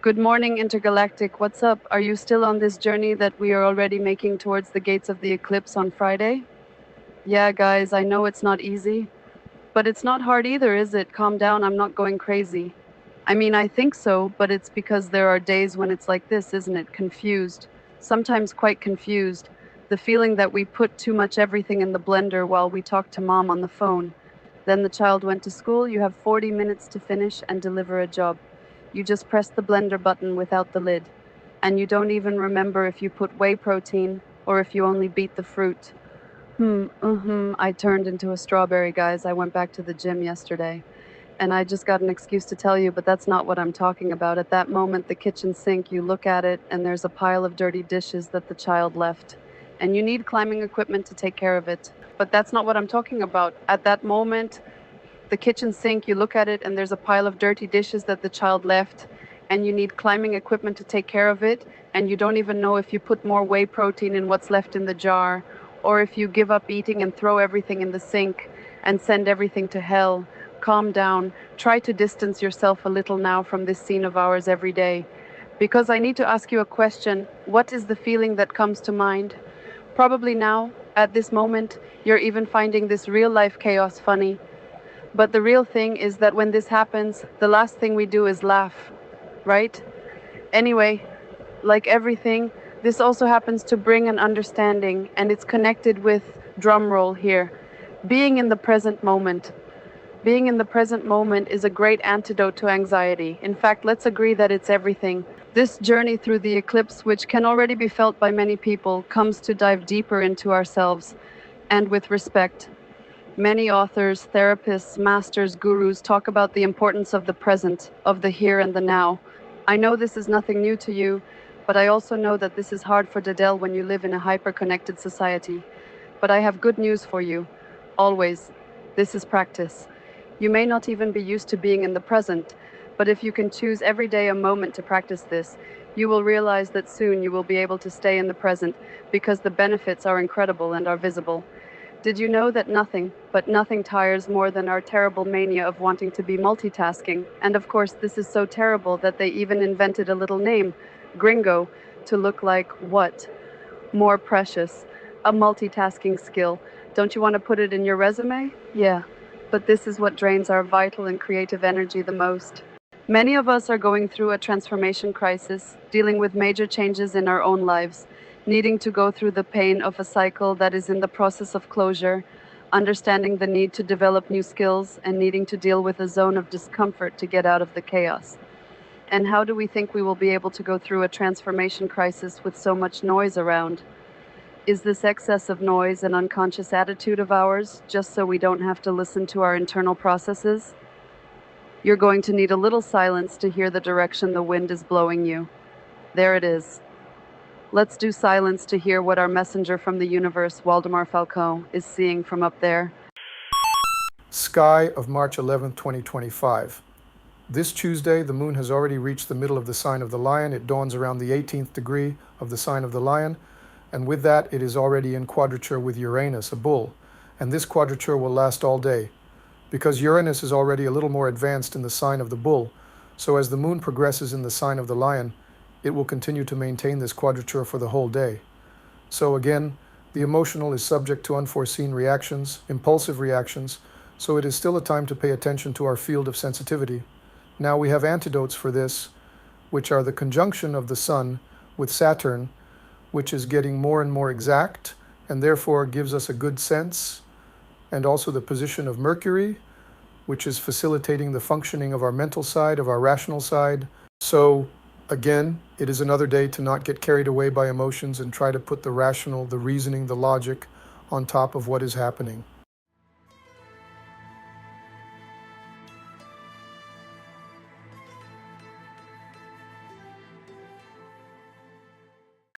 Good morning, Intergalactic. What's up? Are you still on this journey that we are already making towards the gates of the eclipse on Friday? Yeah, guys, I know it's not easy, but it's not hard either, is it? Calm down, I'm not going crazy. I mean, I think so, but it's because there are days when it's like this, isn't it? Confused. Sometimes quite confused. The feeling that we put too much everything in the blender while we talk to mom on the phone. Then the child went to school, you have 40 minutes to finish and deliver a job. You just press the blender button without the lid. And you don't even remember if you put whey protein or if you only beat the fruit. I turned into a strawberry, guys. I went back to the gym yesterday. And I just got an excuse to tell you, but that's not what I'm talking about. At that moment, the kitchen sink, you look at it, and there's a pile of dirty dishes that the child left. And you need climbing equipment to take care of it. But that's not what I'm talking about. At that moment, the kitchen sink, you look at it, and there's a pile of dirty dishes that the child left, and you need climbing equipment to take care of it, and you don't even know if you put more whey protein in what's left in the jar, or if you give up eating and throw everything in the sink and send everything to hell. Calm down. Try to distance yourself a little now from this scene of ours every day. Because I need to ask you a question. What is the feeling that comes to mind? Probably now, at this moment, you're even finding this real life chaos funny. But the real thing is that when this happens, the last thing we do is laugh, right? Anyway, like everything, this also happens to bring an understanding, and it's connected with drumroll here. Being in the present moment. Being in the present moment is a great antidote to anxiety. In fact, let's agree that it's everything. This journey through the eclipse, which can already be felt by many people, comes to dive deeper into ourselves and with respect. Many authors, therapists, masters, gurus talk about the importance of the present, of the here and the now. I know this is nothing new to you, but I also know that this is hard for Dedel when you live in a hyper-connected society. But I have good news for you. Always. This is practice. You may not even be used to being in the present, but if you can choose every day a moment to practice this, you will realize that soon you will be able to stay in the present because the benefits are incredible and are visible. Did you know that nothing, but nothing tires more than our terrible mania of wanting to be multitasking? And of course, this is so terrible that they even invented a little name, gringo, to look like what? More precious. A multitasking skill. Don't you want to put it in your resume? Yeah. But this is what drains our vital and creative energy the most. Many of us are going through a transformation crisis, dealing with major changes in our own lives, needing to go through the pain of a cycle that is in the process of closure, understanding the need to develop new skills, and needing to deal with a zone of discomfort to get out of the chaos. And how do we think we will be able to go through a transformation crisis with so much noise around? Is this excess of noise an unconscious attitude of ours, just so we don't have to listen to our internal processes? You're going to need a little silence to hear the direction the wind is blowing you. There it is. Let's do silence to hear what our messenger from the universe, Waldemar Falcone, is seeing from up there. Sky of March 11th, 2025. This Tuesday, the moon has already reached the middle of the sign of the lion. It dawns around the 18th degree of the sign of the lion, and with that, it is already in quadrature with Uranus, a bull, and this quadrature will last all day. Because Uranus is already a little more advanced in the sign of the bull, so as the moon progresses in the sign of the lion, it will continue to maintain this quadrature for the whole day. So again, the emotional is subject to unforeseen reactions, impulsive reactions, so it is still a time to pay attention to our field of sensitivity. Now we have antidotes for this, which are the conjunction of the Sun with Saturn, which is getting more and more exact, and therefore gives us a good sense, and also the position of Mercury, which is facilitating the functioning of our mental side, of our rational side. So again, it is another day to not get carried away by emotions and try to put the rational, the reasoning, the logic on top of what is happening.